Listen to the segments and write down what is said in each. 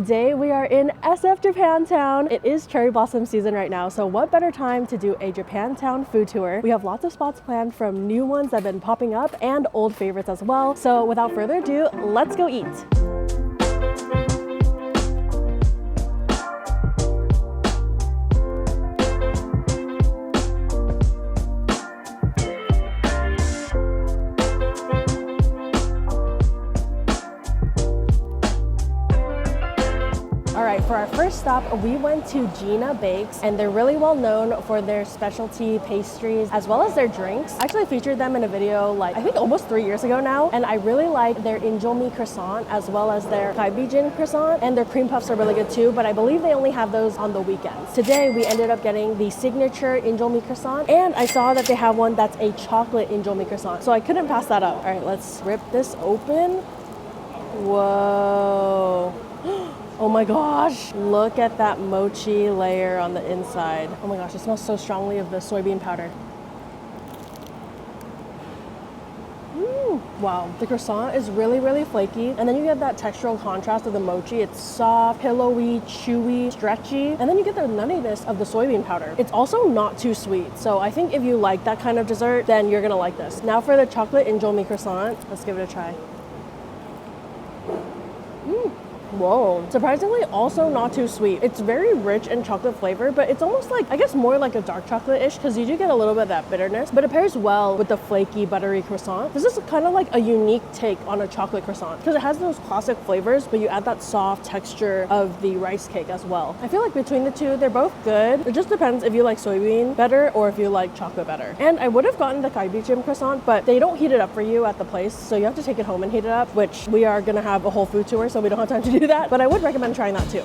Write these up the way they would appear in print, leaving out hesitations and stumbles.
Today we are in SF Japantown. It is cherry blossom season right now, so what better time to do a Japantown food tour? We have lots of spots planned, from new ones that have been popping up and old favorites as well. So without further ado, let's go eat. For our first stop, we went to Jina Bakes, and they're really well known for their specialty pastries as well as their drinks. I actually featured them in a video like I think almost 3 years ago now, and I really like their injomi croissant as well as their kaibijin croissant, and their cream puffs are really good too, but I believe they only have those on the weekends. Today we ended up getting the signature injomi croissant, and I saw that they have one that's a chocolate injomi croissant, so I couldn't pass that up. All right, let's rip this open. Whoa. Oh my gosh, look at that mochi layer on the inside. Oh my gosh, it smells so strongly of the soybean powder. Wow, the croissant is really flaky, and then you get that textural contrast of the mochi. It's soft, pillowy, chewy, stretchy, and then you get the nuttiness of the soybean powder. It's also not too sweet, so I think if you like that kind of dessert, then you're gonna like this. Now for the chocolate injomi croissant, let's give it a try. Whoa, surprisingly also not too sweet. It's very rich in chocolate flavor, but it's almost like, I guess more like a dark chocolate-ish, because you do get a little bit of that bitterness, but it pairs well with the flaky, buttery croissant. This is kind of like a unique take on a chocolate croissant, because it has those classic flavors, but you add that soft texture of the rice cake as well. I feel like between the two, they're both good. It just depends if you like soybean better or if you like chocolate better. And I would have gotten the kaibijin croissant, but they don't heat it up for you at the place, so you have to take it home and heat it up, which we are gonna have a whole food tour, so we don't have time to do that, but I would recommend trying that too.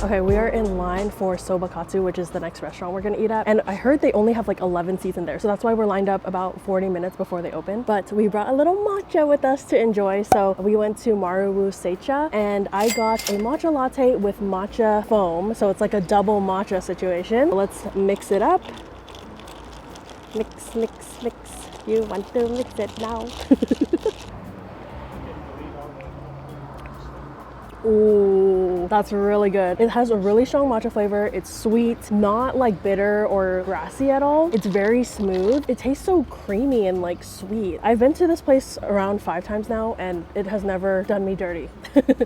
Okay, we are in line for Sobakatsu, which is the next restaurant we're gonna eat at. And I heard they only have like 11 seats in there, so that's why we're lined up about 40 minutes before they open. But we brought a little matcha with us to enjoy. So we went to Maruwu Seicha, and I got a matcha latte with matcha foam. So it's like a double matcha situation. Let's mix it up. Mix, mix, mix. You want to mix it now. Ooh, that's really good. It has a really strong matcha flavor. It's sweet, not like bitter or grassy at all. It's very smooth. It tastes so creamy and like sweet. I've been to this place around 5 times now, and it has never done me dirty.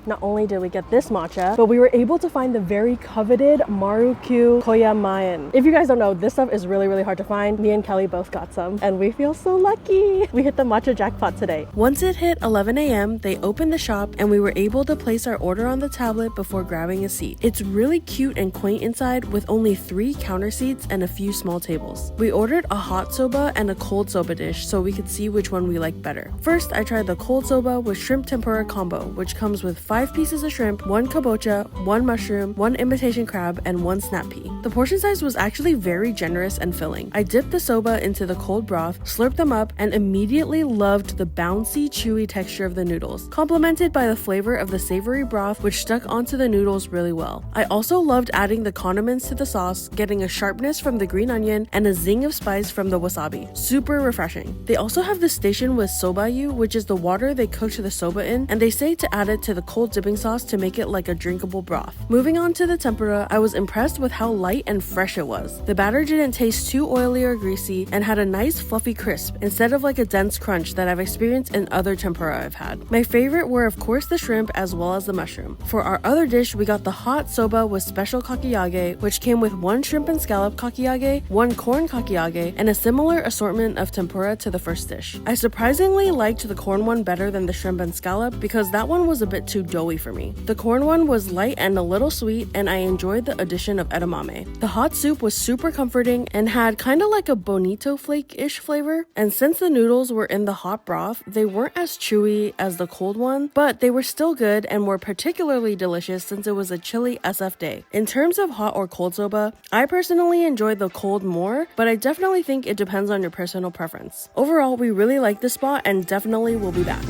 Not only did we get this matcha, but we were able to find the very coveted Marufuku Ramen. If you guys don't know, this stuff is really hard to find. Me and Kelly both got some, and we feel so lucky. We hit the matcha jackpot today. Once it hit 11 a.m., they opened the shop, and we were able to place our order on the tablet before grabbing a seat. It's really cute and quaint inside, with only 3 counter seats and a few small tables. We ordered a hot soba and a cold soba dish so we could see which one we liked better. First, I tried the cold soba with shrimp tempura combo, which comes with 5 pieces of shrimp, 1 kabocha, 1 mushroom, 1 imitation crab, and 1 snap pea. The portion size was actually very generous and filling. I dipped the soba into the cold broth, slurped them up, and immediately loved the bouncy, chewy texture of the noodles, complemented by the flavor of the savory broth, which stuck onto the noodles really well. I also loved adding the condiments to the sauce, getting a sharpness from the green onion and a zing of spice from the wasabi. Super refreshing. They also have the station with sobayu, which is the water they cooked the soba in, and they say to add it to the cold dipping sauce to make it like a drinkable broth. Moving on to the tempura, I was impressed with how light and fresh it was. The batter didn't taste too oily or greasy and had a nice fluffy crisp instead of like a dense crunch that I've experienced in other tempura I've had. My favorite were of course the shrimp as well as the mushroom. For our other dish, we got the hot soba with special kakiyage, which came with 1 shrimp and scallop kakiyage, 1 corn kakiyage, and a similar assortment of tempura to the first dish. I surprisingly liked the corn one better than the shrimp and scallop because that one was a bit too doughy for me. The corn one was light and a little sweet, and I enjoyed the addition of edamame. The hot soup was super comforting and had kind of like a bonito flake-ish flavor. And since the noodles were in the hot broth, they weren't as chewy as the cold one, but they were still good and were particularly delicious since it was a chilly SF day. In terms of hot or cold soba, I personally enjoy the cold more, but I definitely think it depends on your personal preference. Overall, we really like this spot and definitely will be back.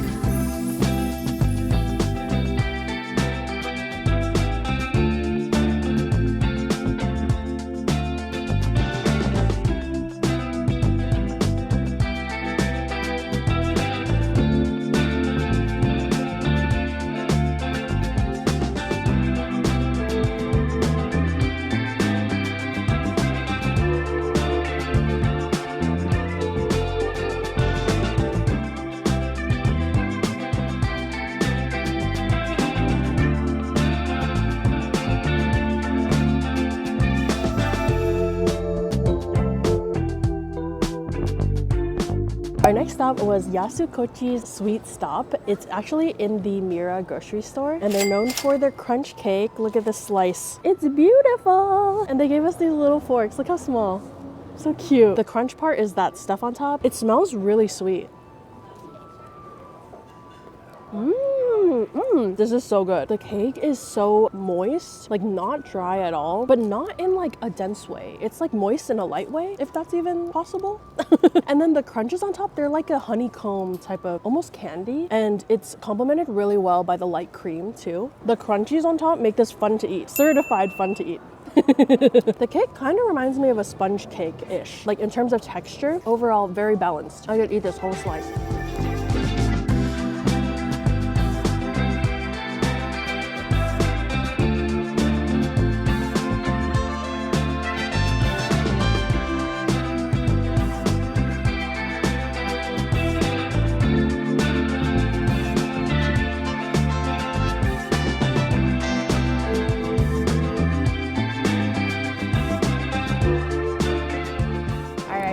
Our next stop was Yasukochi's Sweet Stop. It's actually in the Mira grocery store and they're known for their crunch cake. Look at this slice. It's beautiful. And they gave us these little forks. Look how small. So cute. The crunch part is that stuff on top. It smells really sweet. This is so good. The cake is so moist, like not dry at all, but not in like a dense way. It's like moist in a light way, if that's even possible. And then the crunches on top, they're like a honeycomb type of almost candy, and it's complemented really well by the light cream too. The crunchies on top make this fun to eat. Certified fun to eat. The cake kind of reminds me of a sponge cake-ish, like in terms of texture. Overall, very balanced. I could eat this whole slice.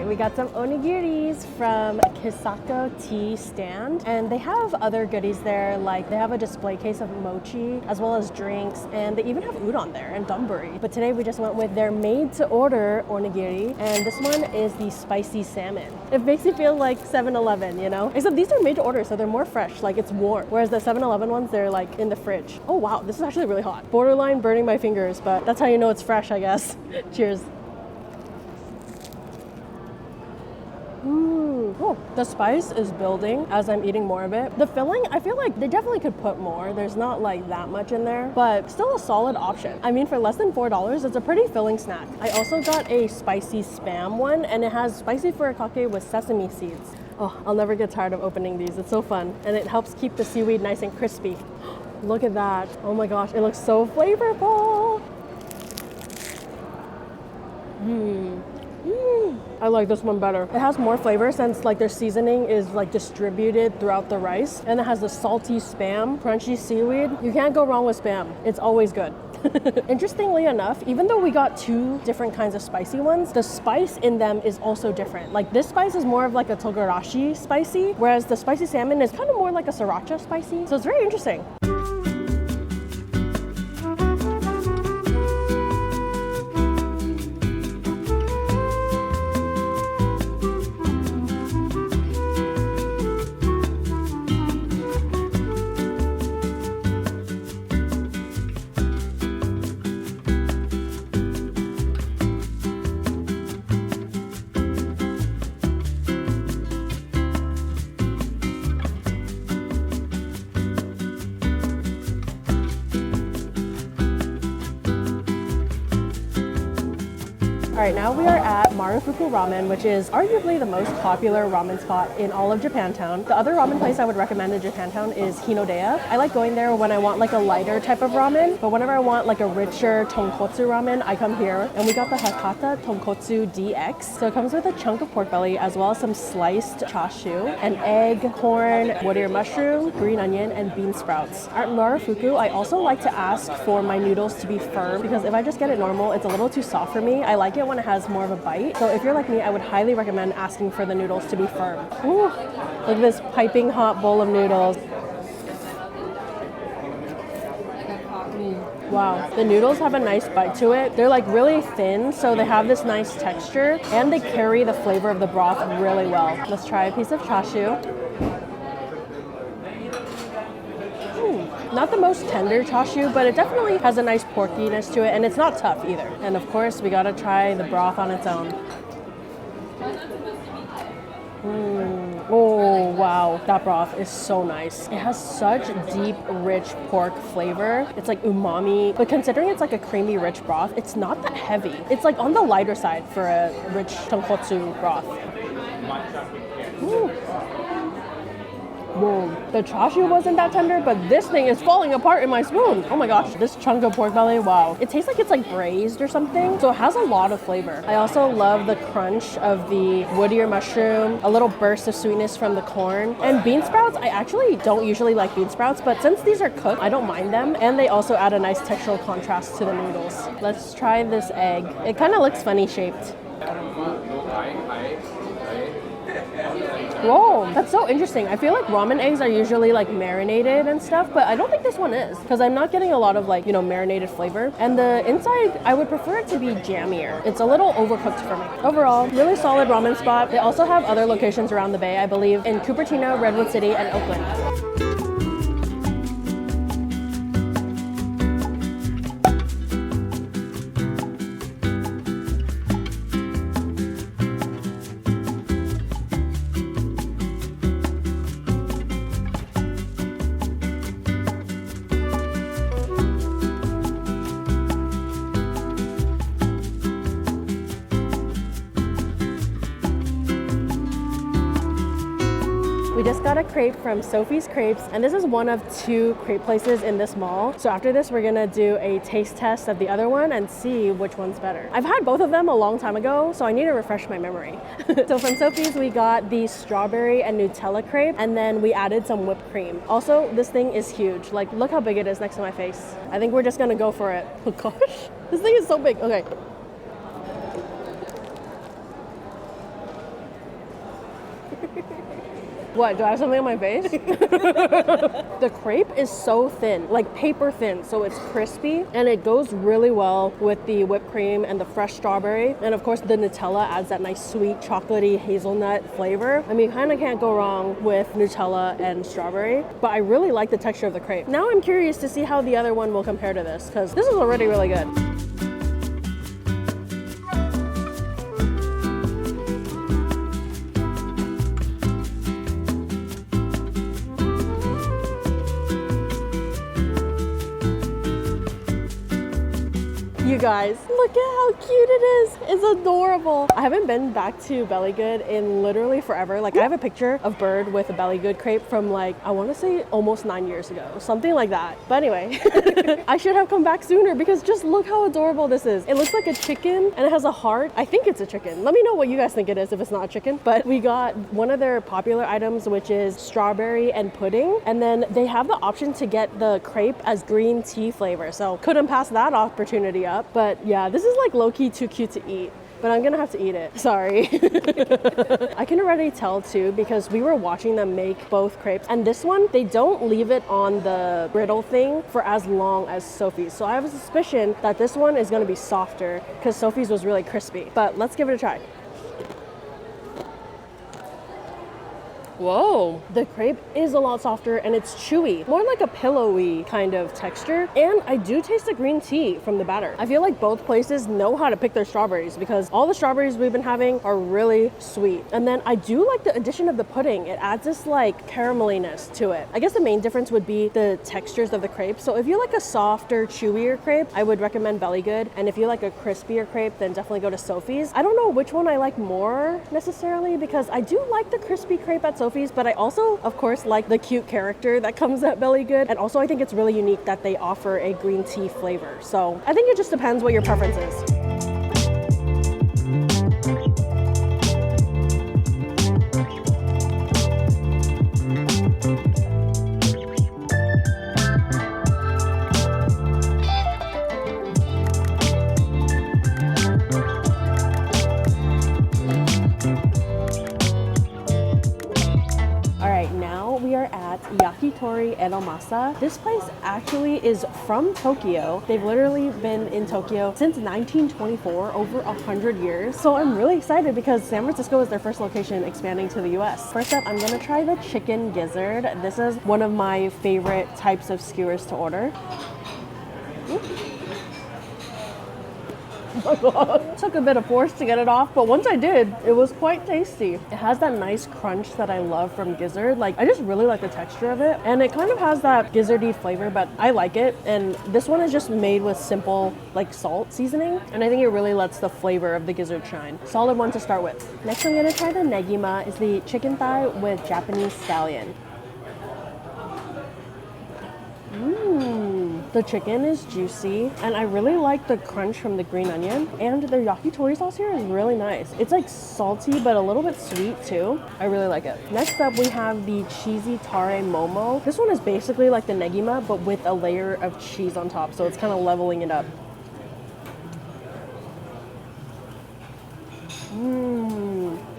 We got some onigiris from Kissako Tea stand, and they have other goodies there, like they have a display case of mochi as well as drinks, and they even have udon there and donburi. But today we just went with their made-to-order onigiri, and this one is the spicy salmon. It makes you feel like 7-Eleven, you know? Except these are made to order, so they're more fresh, like it's warm. Whereas the 7-Eleven ones, they're like in the fridge. Oh wow, this is actually really hot. Borderline burning my fingers, but that's how you know it's fresh, I guess. Cheers. Oh, the spice is building as I'm eating more of it. The filling, I feel like they definitely could put more. There's not like that much in there, but still a solid option. I mean, for less than $4, it's a pretty filling snack. I also got a spicy spam one, and it has spicy furikake with sesame seeds. Oh, I'll never get tired of opening these. It's so fun, and it helps keep the seaweed nice and crispy. Look at that. Oh my gosh, it looks so flavorful. I like this one better. It has more flavor since like their seasoning is like distributed throughout the rice, and it has the salty spam, crunchy seaweed. You can't go wrong with spam. It's always good. Interestingly enough, even though we got two different kinds of spicy ones, the spice in them is also different. Like this spice is more of like a togarashi spicy, whereas the spicy salmon is kind of more like a sriracha spicy. So it's very interesting. All right, now we are at Marufuku Ramen, which is arguably the most popular ramen spot in all of Japantown. The other ramen place I would recommend in Japantown is Hinodea. I like going there when I want like a lighter type of ramen, but whenever I want like a richer tonkotsu ramen, I come here. And we got the Hakata Tonkotsu DX. So it comes with a chunk of pork belly as well as some sliced chashu, an egg, corn, wood ear mushroom, green onion, and bean sprouts. At Marufuku, I also like to ask for my noodles to be firm because if I just get it normal, it's a little too soft for me. I like it when it has more of a bite. So if you're like me, I would highly recommend asking for the noodles to be firm. Ooh, look at this piping hot bowl of noodles. Wow, the noodles have a nice bite to it. They're like really thin, so they have this nice texture and they carry the flavor of the broth really well. Let's try a piece of chashu. Not the most tender chashu, but it definitely has a nice porkiness to it, and it's not tough either. And of course, we gotta try the broth on its own. Oh wow, that broth is so nice. It has such deep, rich pork flavor. It's like umami, but considering it's like a creamy, rich broth, it's not that heavy. It's like on the lighter side for a rich tonkotsu broth. Ooh. Whoa, the chashu wasn't that tender, but this thing is falling apart in my spoon. Oh my gosh, this chunk of pork belly, wow. It tastes like it's like braised or something, so it has a lot of flavor. I also love the crunch of the woodier mushroom, a little burst of sweetness from the corn. And bean sprouts, I actually don't usually like bean sprouts, but since these are cooked, I don't mind them. And they also add a nice textural contrast to the noodles. Let's try this egg. It kind of looks funny shaped. Whoa, that's so interesting. I feel like ramen eggs are usually like marinated and stuff, but I don't think this one is because I'm not getting a lot of like, you know, marinated flavor. And the inside, I would prefer it to be jammier. It's a little overcooked for me. Overall, really solid ramen spot. They also have other locations around the bay, I believe, in Cupertino, Redwood City, and Oakland. We just got a crepe from Sophie's Crepes, and this is one of 2 crepe places in this mall. So after this, we're gonna do a taste test of the other one and see which one's better. I've had both of them a long time ago, so I need to refresh my memory. So from Sophie's, we got the strawberry and Nutella crepe, and then we added some whipped cream. Also, this thing is huge. Like, look how big it is next to my face. I think we're just gonna go for it. Oh gosh, this thing is so big. Okay. What, do I have something on my face? The crepe is so thin, like paper thin, so it's crispy and it goes really well with the whipped cream and the fresh strawberry. And of course the Nutella adds that nice sweet chocolatey hazelnut flavor. I mean, kind of can't go wrong with Nutella and strawberry, but I really like the texture of the crepe. Now I'm curious to see how the other one will compare to this, because this is already really good. You guys, look at how cute it is. It's adorable. I haven't been back to Belly Good in literally forever. Like, I have a picture of Bird with a Belly Good crepe from like, I want to say almost 9 years ago, something like that. But anyway, I should have come back sooner because just look how adorable this is. It looks like a chicken and it has a heart. I think it's a chicken. Let me know what you guys think it is if it's not a chicken. But we got one of their popular items, which is strawberry and pudding. And then they have the option to get the crepe as green tea flavor. So couldn't pass that opportunity up. But yeah, this is like low-key too cute to eat, but I'm gonna have to eat it. Sorry. I can already tell too because we were watching them make both crepes, and this one, they don't leave it on the griddle thing for as long as Sophie's. So I have a suspicion that this one is gonna be softer because Sophie's was really crispy. But let's give it a try. Whoa, the crepe is a lot softer and it's chewy, more like a pillowy kind of texture. And I do taste the green tea from the batter. I feel like both places know how to pick their strawberries because all the strawberries we've been having are really sweet. And then I do like the addition of the pudding. It adds this like carameliness to it. I guess the main difference would be the textures of the crepe. So if you like a softer, chewier crepe, I would recommend Belly Good. And if you like a crispier crepe, then definitely go to Sophie's. I don't know which one I like more necessarily because I do like the crispy crepe at Sophie's, but I also, of course, like the cute character that comes at Belly Good. And also I think it's really unique that they offer a green tea flavor. So I think it just depends what your preference is. are at Yakitori Enomasa. This place actually is from Tokyo. They've literally been in Tokyo since 1924, over 100 years. So I'm really excited because San Francisco is their first location expanding to the US. First up, I'm gonna try the chicken gizzard. This is one of my favorite types of skewers to order. Oh my god. It took a bit of force to get it off, but once I did, it was quite tasty. It has that nice crunch that I love from gizzard. Like, I just really like the texture of it, and it kind of has that gizzardy flavor, but I like it. And this one is just made with simple like salt seasoning, and I think it really lets the flavor of the gizzard shine. Solid one to start with. Next, I'm gonna try the negima. It's the chicken thigh with Japanese scallion. The chicken is juicy, and I really like the crunch from the green onion, and the yakitori sauce here is really nice. It's like salty but a little bit sweet too. I really like it. Next up, we have the cheesy tare momo. This one is basically like the negima but with a layer of cheese on top, so it's kind of leveling it up.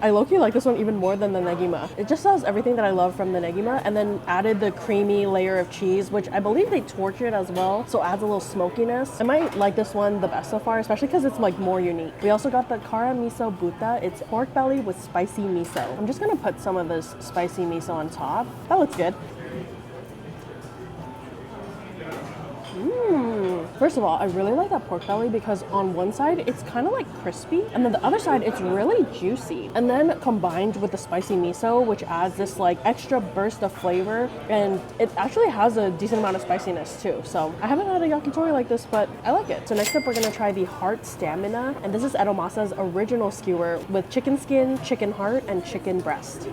I low-key like this one even more than the negima. It just has everything that I love from the negima, and then added the creamy layer of cheese, which I believe they torch it as well, so adds a little smokiness. I might like this one the best so far, especially because it's like more unique. We also got the kara miso buta. It's pork belly with spicy miso. I'm just gonna put some of this spicy miso on top. That looks good. First of all, I really like that pork belly because on one side it's kind of like crispy, and then the other side it's really juicy. And then combined with the spicy miso, which adds this like extra burst of flavor, and it actually has a decent amount of spiciness too. So I haven't had a yakitori like this, but I like it. So next up, we're gonna try the heart stamina, and this is Edomasa's original skewer with chicken skin, chicken heart, and chicken breast.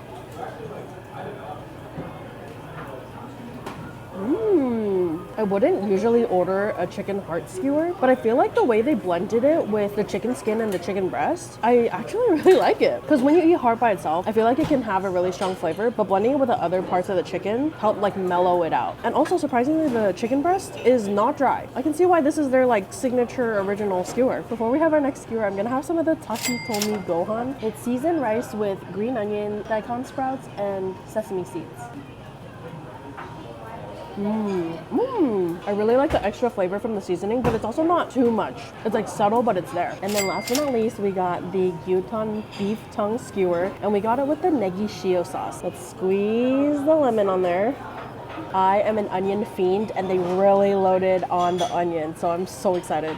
I wouldn't usually order a chicken heart skewer, but I feel like the way they blended it with the chicken skin and the chicken breast, I actually really like it. Because when you eat heart by itself, I feel like it can have a really strong flavor, but blending it with the other parts of the chicken help like mellow it out. And also, surprisingly, the chicken breast is not dry. I can see why this is their like signature original skewer. Before we have our next skewer, I'm gonna have some of the takitomi gohan. It's seasoned rice with green onion, daikon sprouts, and sesame seeds. I really like the extra flavor from the seasoning, but it's also not too much. It's like subtle, but it's there. And then last but not least, we got the gyutan beef tongue skewer, and we got it with the negi shio sauce. Let's squeeze the lemon on there. I am an onion fiend, and they really loaded on the onion, so I'm so excited.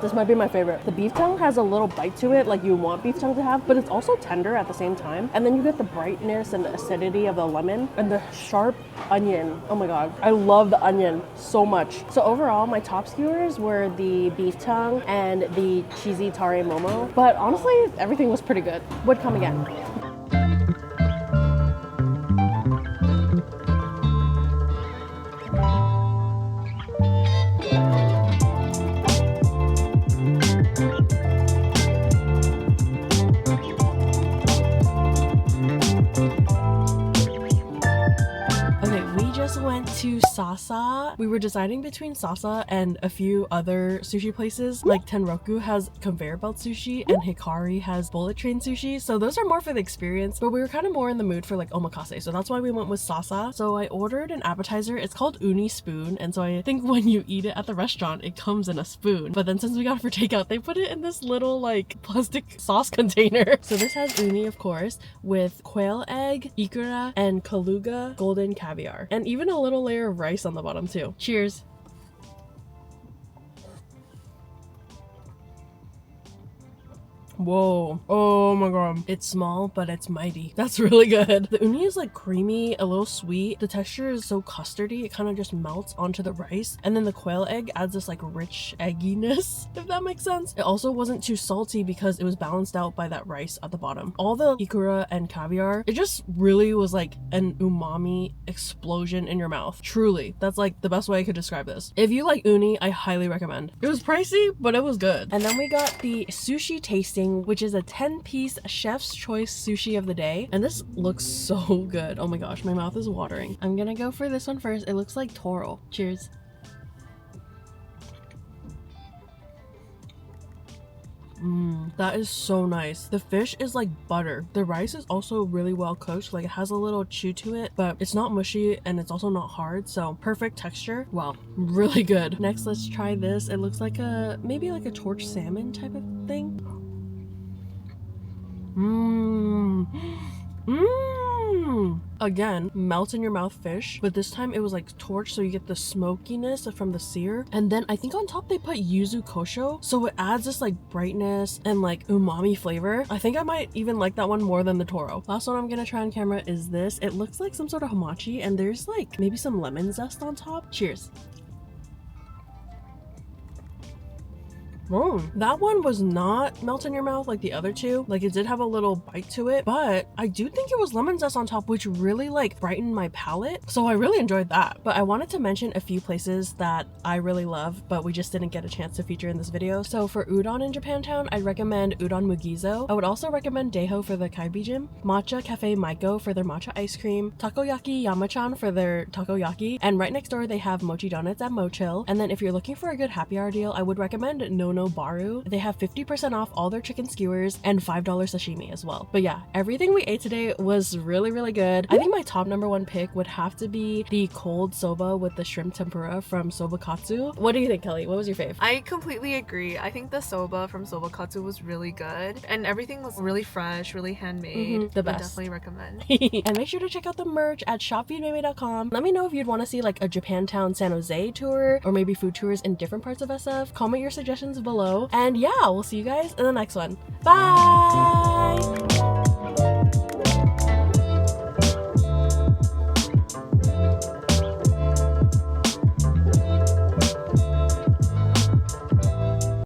This might be my favorite. The beef tongue has a little bite to it like you want beef tongue to have, but it's also tender at the same time. And then you get the brightness and the acidity of the lemon and the sharp onion. Oh my god, I love the onion so much. So overall, my top skewers were the beef tongue and the cheesy tare momo, but honestly, everything was pretty good. Would come again. Went to Sasa. We were deciding between Sasa and a few other sushi places. Like Tenroku has conveyor belt sushi and Hikari has bullet train sushi, so those are more for the experience, but we were kind of more in the mood for like omakase, so that's why we went with Sasa. So I ordered an appetizer. It's called uni spoon, and so I think when you eat it at the restaurant it comes in a spoon, but then since we got it for takeout they put it in this little like plastic sauce container. So this has uni, of course, with quail egg, ikura, and kaluga golden caviar, and even a little layer of rice on the bottom too. Cheers. Whoa. Oh my god. It's small, but it's mighty. That's really good. The uni is like creamy, a little sweet. The texture is so custardy, it kind of just melts onto the rice. And then the quail egg adds this like rich egginess, if that makes sense. It also wasn't too salty because it was balanced out by that rice at the bottom. All the ikura and caviar, it just really was like an umami explosion in your mouth. Truly. That's like the best way I could describe this. If you like uni, I highly recommend. It was pricey, but it was good. And then we got the sushi tasting, which is a 10-piece chef's choice sushi of the day, and this looks so good. Oh my gosh, my mouth is watering. I'm gonna go for this one first. It looks like toro. Cheers. That is so nice. The fish is like butter. The rice is also really well cooked. Like it has a little chew to it, but it's not mushy and it's also not hard. So perfect texture. Wow, really good. Next, let's try this. It looks like maybe like a torch salmon type of thing. Again, melt in your mouth fish, but this time it was like torch, so you get the smokiness from the sear. And then I think on top they put yuzu kosho, so it adds this like brightness and like umami flavor. I think I might even like that one more than the toro. Last one I'm gonna try on camera is this. It looks like some sort of hamachi, and there's like maybe some lemon zest on top. Cheers. That one was not melt in your mouth like the other two. Like it did have a little bite to it, but I do think it was lemon zest on top, which really like brightened my palate. So I really enjoyed that. But I wanted to mention a few places that I really love, but we just didn't get a chance to feature in this video. So for udon in Japantown, I'd recommend Udon Mugizo. I would also recommend Deho for the Kaibijin, Matcha Cafe Maiko for their matcha ice cream, Takoyaki Yamachan for their takoyaki, and right next door they have Mochi Donuts at Mochill. And then if you're looking for a good happy hour deal, I would recommend No Baru. They have 50% off all their chicken skewers and $5 sashimi as well. But yeah, everything we ate today was really good. I think my top #1 pick would have to be the cold soba with the shrimp tempura from Sobakatsu. What do you think, Kelly? What was your fave? I completely agree. I think the soba from Sobakatsu was really good, and everything was really fresh, really handmade. The best. I definitely recommend. And make sure to check out the merch at shopfeedmeme.com. Let me know if you'd want to see like a Japantown San Jose tour, or maybe food tours in different parts of SF. Comment your suggestions below, and yeah, we'll see you guys in the next one. Bye.